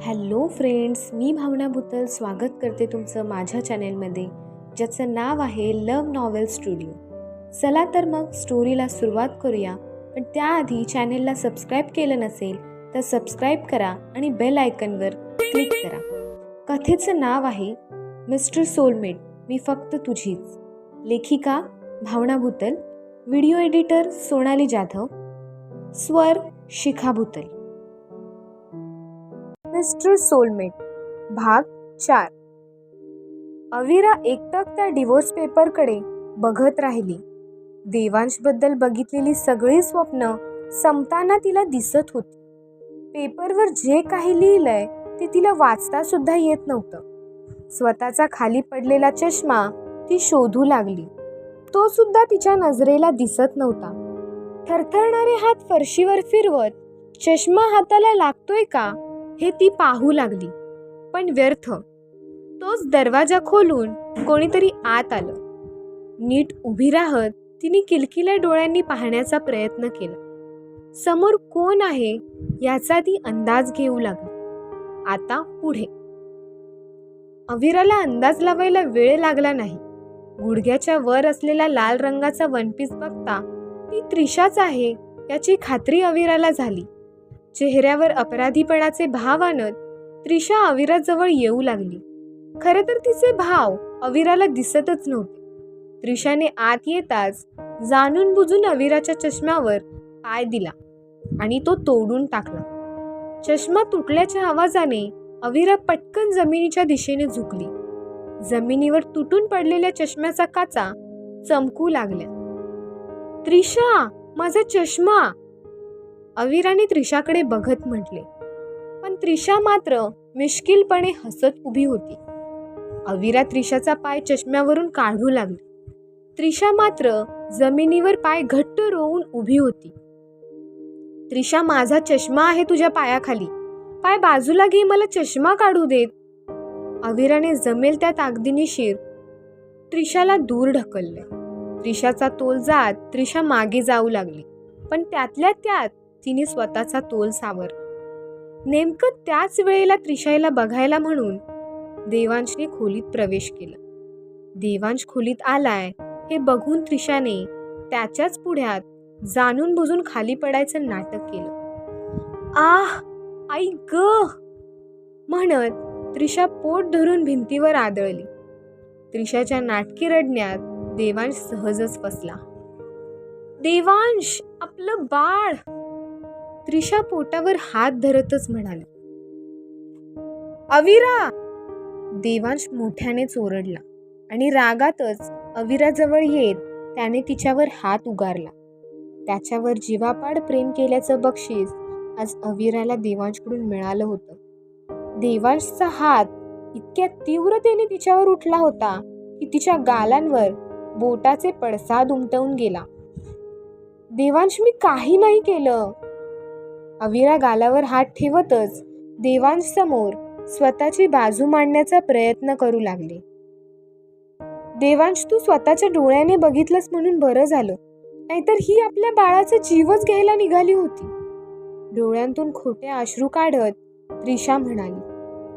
Hello friends, मी भावना भुतल स्वागत करते तुमचं माझ्या चॅनेलमध्ये, ज्याचं नाव आहे लव्ह नॉवेल स्टुडिओ. चला तर मग स्टोरीला सुरुवात करूया. पण त्याआधी चॅनेलला सबस्क्राईब केलं नसेल तर सबस्क्राईब करा आणि बेल आयकनवर क्लिक करा. कथेचं नाव आहे मिस्टर सोलमेट, मी फक्त तुझीच. लेखिका भावना भुतल, व्हिडिओ एडिटर सोनाली जाधव, स्वर शिखा भुतल. मिस्टर सोलमेट भाग 4. अविरा एकटक त्या डिवोर्स पेपरकडे बघत राहिली. देवांशबद्दल बघितलेली सगळी स्वप्न संपताना तिला दिसत होती. पेपरवर जे काही लिहिलंय ते तिला वाचता सुद्धा येत नव्हतं. स्वतःचा खाली पडलेला चष्मा ती शोधू लागली. तो सुद्धा तिच्या नजरेला दिसत नव्हता. थरथरणारे हात फरशीवर फिरवत चष्मा हाताला लागतोय का हे ती पाहू लागली, पण व्यर्थ. तोच दरवाजा खोलून कोणीतरी आत आलं. नीट उभी राहत तिने किलकिल्या डोळ्यांनी पाहण्याचा प्रयत्न केला. समोर कोण आहे याचा ती अंदाज घेऊ लागली. आता पुढे. अविराला अंदाज लावायला वेळ लागला नाही. गुडघ्याच्या वर असलेला लाल रंगाचा वनपीस बघता ती त्रिशाच आहे याची खात्री अविराला झाली. चेहऱ्यावर अपराधीपणाचे भाव आणत त्रिशा अविराजवळ येऊ लागली. खरं तर तिचे भाव अविराला दिसतच नव्हते. त्रिशाने आत येताच जाणून बुजून अविराच्या चष्म्यावर पाय दिला आणि तो तोडून टाकला. चष्मा तुटल्याच्या आवाजाने अविरा पटकन जमिनीच्या दिशेने झुकली. जमिनीवर तुटून पडलेल्या चष्म्याचा काचा चमकू लागल्या. त्रिशा, माझा चष्मा, अविराने त्रिशाकडे बघत म्हटले. पण त्रिशा मात्र मिश्किलपणे हसत उभी होती. अविरा त्रिशाचा पाय चष्म्यावरून काढू लागली. त्रिशा मात्र जमिनीवर पाय घट्ट रोवून उभी होती. त्रिशा, माझा चष्मा आहे तुझ्या पायाखाली, पाय बाजूला घे, मला चष्मा काढू देत. अविराने जमेल त्या ताकदीनिशीर त्रिशाला दूर ढकलले. त्रिशाचा तोल जात त्रिशा मागे जाऊ लागली, पण त्यातल्या त्यात तिने स्वतःचा तोल सावरला. नेमकं त्याच वेळेला त्रिशाला बघायला म्हणून देवांशने खोलीत प्रवेश केला. देवांश खोलीत आलाय हे बघून त्रिशाने त्याच्याच पुढ्यात जाणून बुजून खाली पडायचं नाटक केलं. आह, आई ग म्हणत त्रिशा पोट धरून भिंतीवर आदळली. त्रिशाच्या नाटकी रडण्यात देवांश सहजच फसला. देवांश, आपलं बाळ, त्रिशा पोटावर हात धरतच म्हणाली. अविरा, देवांश मोठ्याने ओरडला आणि रागातच अविराजवळ येत त्याने तिच्यावर हात उगारला. त्याच्यावर जीवापाड प्रेम केल्याचं बक्षीस आज अविराला देवांशकडून मिळालं होतं. देवांशचा हात इतक्या तीव्रतेने तिच्यावर उठला होता की तिच्या गालांवर बोटाचे पडसाद उमटवून गेला. देवांश, मी काही नाही केलं. अविरा गालावर हात ठेवतच देवांश समोर स्वतःची बाजू मांडण्याचा प्रयत्न करू लागले. देवांश, तू स्वतःच्या डोळ्याने बघितलंस म्हणून बरं झालं, नाहीतर ही आपल्या बाळाचा जीवच घ्यायला निघाली होती. डोळ्यांतून खोटे अश्रू काढत त्रिशा म्हणाली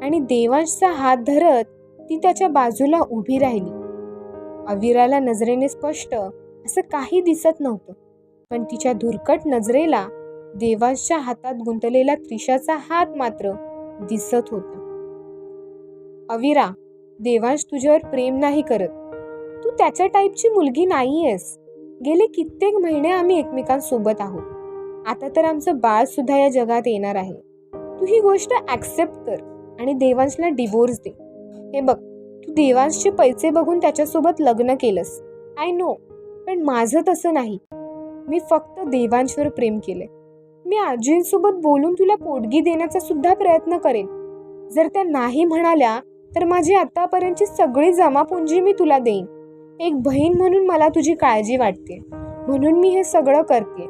आणि देवांशचा हात धरत ती त्याच्या बाजूला उभी राहिली. अविराला नजरेने स्पष्ट असं काही दिसत नव्हतं, पण तिच्या धुरकट नजरेला देवांशच्या हातात गुंतलेला त्रिशाचा हात मात्र दिसत होता. अविरा, देवांश तुझ्यावर प्रेम नाही करत. तू त्याच्या टाईपची मुलगी नाहीयेस. गेले कित्येक महिने आम्ही एकमेकांसोबत आहोत. आता तर आमचं बाळ सुद्धा या जगात येणार आहे. तू ही गोष्ट ॲक्सेप्ट कर आणि देवांशला डिवोर्स दे. हे बघ, तू देवांशचे पैसे बघून त्याच्यासोबत लग्न केलंस, आय नो, पण माझं तसं नाही. मी फक्त देवांशवर प्रेम केलंय. मी आजींसोबत बोलून तुला पोटगी देण्याचा सुद्धा प्रयत्न करेन. जर त्या नाही म्हणाल्या तर माझी आतापर्यंतची सगळी जमापुंजी मी तुला देईन. एक बहीण म्हणून मला तुझी काळजी वाटते, म्हणून मी हे सगळं करते.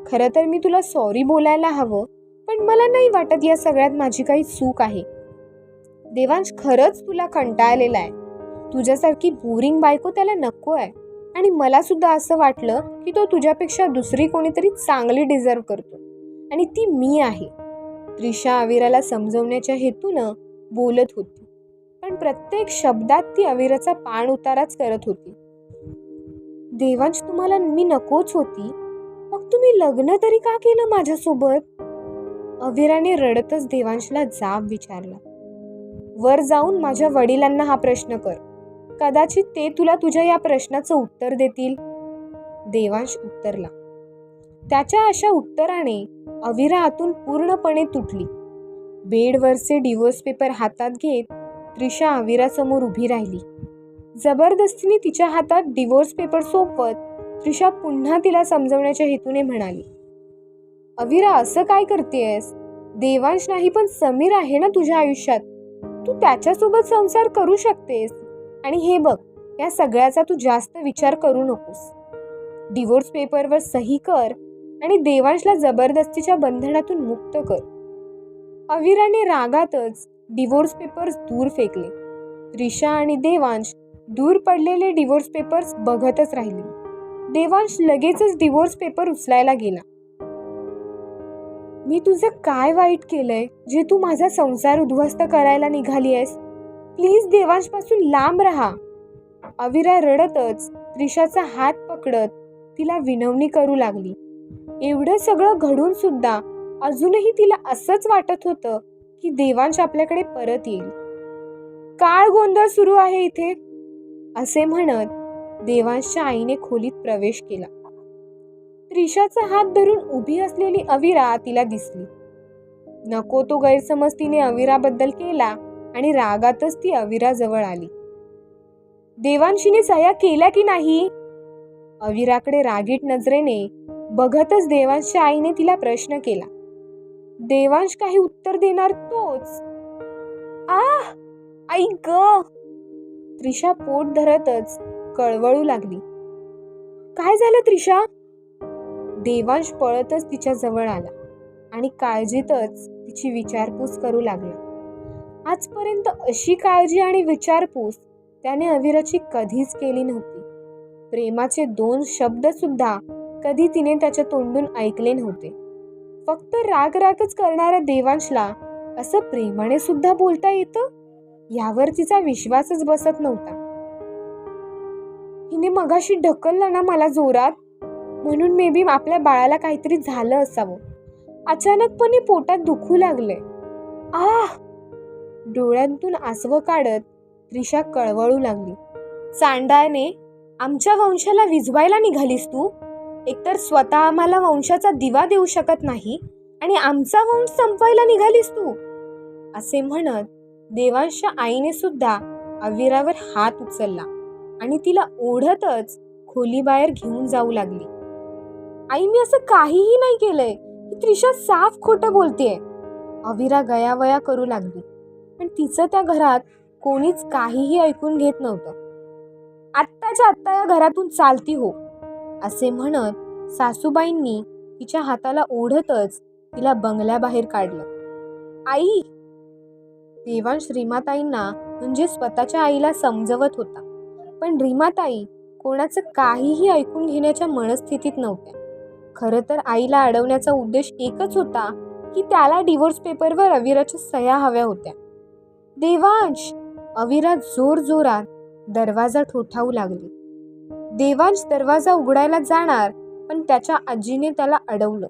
खरं तर मी तुला सॉरी बोलायला हवं, पण मला नाही वाटत या सगळ्यात माझी काही चूक आहे. देवांश खरंच तुला कंटाळलेला आहे. तुझ्यासारखी बोरिंग बायको त्याला नको आहे आणि मला सुद्धा असं वाटलं की तो तुझ्यापेक्षा दुसरी कोणीतरी चांगली डिझर्व करतो आणि ती मी आहे. त्रिशा अविराला समजवण्याच्या हेतूनं बोलत होती, पण प्रत्येक शब्दात ती अविराचा पाण उताराच करत होती. देवांश, तुम्हाला मी नकोच होती, मग तुम्ही लग्न तरी का केलं माझ्यासोबत? अविराने रडतच देवांशला जाब विचारला. वर जाऊन माझ्या वडिलांना हा प्रश्न कर, कदाचित ते तुला तुझ्या या प्रश्नाचं उत्तर देतील. देवांश उत्तरला. त्याच्या अशा उत्तराने अविरा आतून पूर्णपणे तुटली. बेडवरचे डिवोर्स पेपर हातात घेत त्रिशा अविरासमोर उभी राहिली. जबरदस्तीने तिच्या हातात डिवोर्स पेपर सोपवत त्रिशा पुन्हा तिला समजवण्याच्या हेतूने म्हणाली, अविरा, असं काय करतेयस? देवांश नाही पण समीर आहे ना तुझ्या आयुष्यात. तू त्याच्यासोबत संसार करू शकतेस. आणि हे बघ, या सगळ्याचा तू जास्त विचार करू नकोस. डिवोर्स पेपरवर सही कर आणि देवांशला जबरदस्तीच्या बंधनातून मुक्त कर. अविराने रागातच डिवोर्स पेपर्स दूर फेकले. त्रिशा आणि देवांश दूर पडलेले डिवोर्स पेपर्स बघतच राहिले. देवांश लगेचच डिवोर्स पेपर उचलायला गेला. मी तुझं काय वाईट केलंय जे तू माझा संसार उद्ध्वस्त करायला निघाली आहेस? प्लीज देवांश पासून लांब राहा. अविरा रडतच त्रिशाचा हात पकडत तिला विनवणी करू लागली. एवढं सगळं घडून सुद्धा अजूनही तिला असंच वाटत होतं की देवांश आपल्याकडे परत येईल. काय गोंधळ सुरू आहे इथे? असे म्हणत देवांशच्या आईने खोलीत प्रवेश केला. त्रिशाचा हात धरून उभी असलेली अविरा तिला दिसली. नको तो गैरसमज तिने अविराबद्दल केला आणि रागातच ती अविरा जवळ आली. देवांशीने सह्या केल्या की नाही? अविराकडे रागीट नजरेने बघतच देवांशच्या आईने तिला प्रश्न केला. देवांश काही उत्तर देणार तोच आई ग! त्रिशा पोट धरतच कळवळू लागली. काय झालं त्रिशा? देवांश पळतच तिच्या जवळ आला आणि काळजीतच तिची विचारपूस करू लागला. आजपर्यंत अशी काळजी आणि विचारपूस त्याने अविराची कधीच केली नव्हती. प्रेमाचे 2 शब्द सुद्धा कधी तिने त्याच्या तोंडून ऐकले नव्हते. फक्त रागच करणाऱ्या देवांशला असं प्रेमाने सुद्धा बोलता येतं, यावर तिचा विश्वासच बसत नव्हता. हिने मगाशी ढकललं ना मला जोरात, म्हणून मे बी आपल्या बाळाला काहीतरी झालं असावं. अचानकपणे पोटात दुखू लागले. डोळ्यांतून आसवं काढत त्रिशा कळवळू लागली. चांडाळने, आमच्या वंशाला विझवायला निघालीस तू? एकतर स्वतः आम्हाला वंशाचा दिवा देऊ शकत नाही आणि आमचा वंश संपवायला निघालीस तू? असे म्हणत देवांशच्या आईने सुद्धा अविरावर हात उचलला आणि तिला ओढतच खोलीबाहेर घेऊन जाऊ लागली. आई, मी असं काहीही नाही केलंय. त्रिशा साफ खोटं बोलतेय. अविरा गयावया करू लागली, पण तिचं त्या घरात कोणीच काहीही ऐकून घेत नव्हतं. आत्ताच्या आत्ता या घरातून चालती हो, असे म्हणत सासूबाईंनी तिच्या हाताला ओढतच तिला बंगल्याबाहेर काढलं. आई! देवांश रीमाताईंना म्हणजे स्वतःच्या आईला समजवत होता, पण रीमाताई कोणाचं काहीही ऐकून घेण्याच्या मनस्थितीत नव्हत्या. खरं तर आईला अडवण्याचा उद्देश एकच होता की त्याला डिवोर्स पेपरवर अविराच्या सह्या हव्या होत्या. देवांश! अविरा जोरजोरात दरवाजा ठोठावू लागली. देवांश दरवाजा उघडायला जाणार, पण त्याच्या आजीने त्याला अडवलं.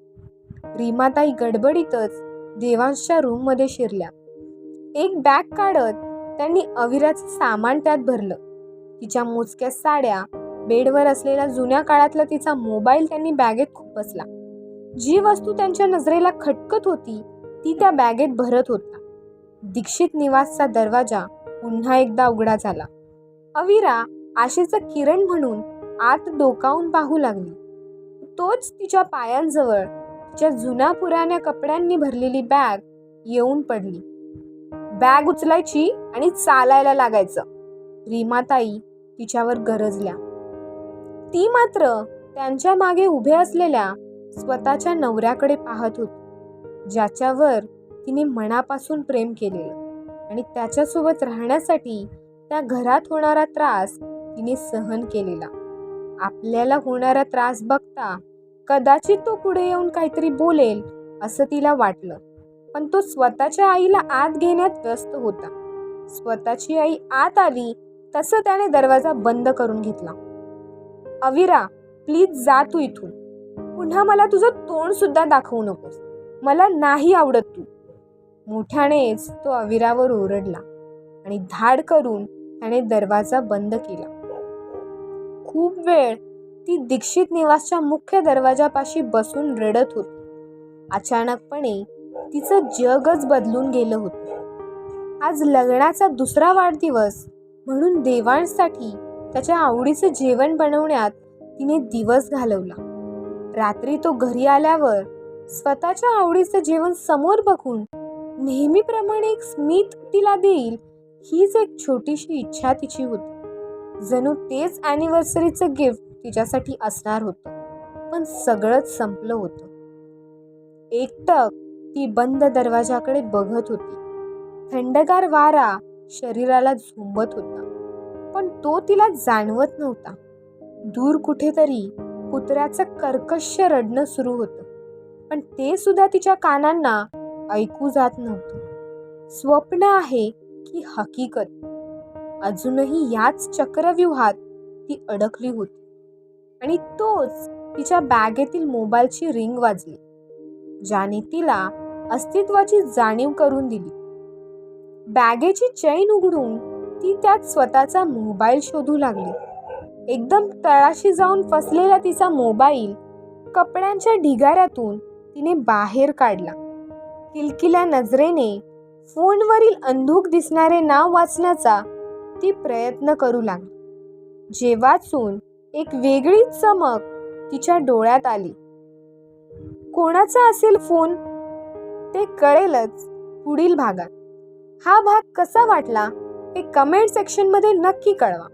रीमाताई गडबडीतच देवांशच्या रूममध्ये शिरल्या. एक बॅग काढत त्यांनी अविराचं सामान त्यात भरलं. तिच्या मोजक्या साड्या, बेडवर असलेला जुन्या काळातला तिचा मोबाईल त्यांनी बॅगेत खुपसला. जी वस्तू त्यांच्या नजरेला खटकत होती ती त्या बॅगेत भरत होता. दीक्षित निवासचा दरवाजा पुन्हा एकदा उघडा झाला. अविरा आशेचं किरण म्हणून आत डोकावून पाहू लागली. तोच तिच्या पायांजवळ तिच्या जुन्या पुराण्या कपड्यांनी भरलेली बॅग येऊन पडली. बॅग उचलायची आणि चालायला लागायचं. रीमाताई तिच्यावर गरजल्या. ती मात्र त्यांच्या मागे उभे असलेल्या स्वतःच्या नवऱ्याकडे पाहत होती, ज्याच्यावर तिने मनापासून प्रेम केलेलं आणि त्याच्यासोबत राहण्यासाठी त्या घरात होणारा त्रास तिने सहन केलेला. आपल्याला होणारा त्रास बघता कदाचित तो पुढे येऊन काहीतरी बोलेल असं तिला वाटलं. पण तो स्वतःच्या आईला आत घेण्यात व्यस्त होता. स्वतःची आई आत आली तसं त्याने दरवाजा बंद करून घेतला. अविरा, प्लीज जा तू इथून. पुन्हा मला तुझं तोंड सुद्धा दाखवू नकोस. मला नाही आवडत तू. मोठ्यानेच तो अविरावर ओरडला आणि धाड करून त्याने दरवाजा बंद केला. खूप वेळ ती दीक्षित निवासच्या मुख्य दरवाजापाशी बसून रडत होती. अचानकपणे तिचं जगच बदलून गेलं होतं. आज लग्नाचा दुसरा वाढदिवस म्हणून देवांसाठी त्याच्या आवडीचं जेवण बनवण्यात तिने दिवस घालवला. रात्री तो घरी आल्यावर स्वतःच्या आवडीचं जेवण समोर बघून नेहमीप्रमाणे एक स्मित तिला देईल हीच एक छोटीशी इच्छा तिची होती. जणू तेच ॲनिव्हर्सरीचं गिफ्ट तिच्यासाठी असणार होतं. पण सगळंच संपलं होतं. एकटक ती बंद दरवाजाकडे बघत होती. थंडगार वारा शरीराला झोंबत होता, पण तो तिला जाणवत नव्हता. दूर कुठेतरी कुत्र्याचं कर्कश रडणं सुरू होतं, पण ते सुद्धा तिच्या कानांना ऐकू जात नव्हतं. स्वप्न आहे की हकीकत? अजूनही याच चक्रव्यूहात ती अडकली होती. आणि तोच तिच्या बॅगेतील मोबाईलची रिंग वाजली, ज्याने तिला अस्तित्वाची जाणीव करून दिली. बॅगेची चैन उघडून ती त्यात स्वतःचा मोबाईल शोधू लागली. एकदम तळाशी जाऊन फसलेला तिचा मोबाईल कपड्यांच्या ढिगाऱ्यातून तिने बाहेर काढला. किलकिल्या नजरेने फोनवरील अंधुक दिसणारे नाव वाचण्याचा ती प्रयत्न करू लागली. जे वाचून एक वेगळीच चमक तिच्या डोळ्यात आली. कोणाचा असेल फोन ते कळेलच पुढील भागात. हा भाग कसा वाटला हे कमेंट सेक्शनमध्ये नक्की कळवा.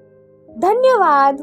धन्यवाद.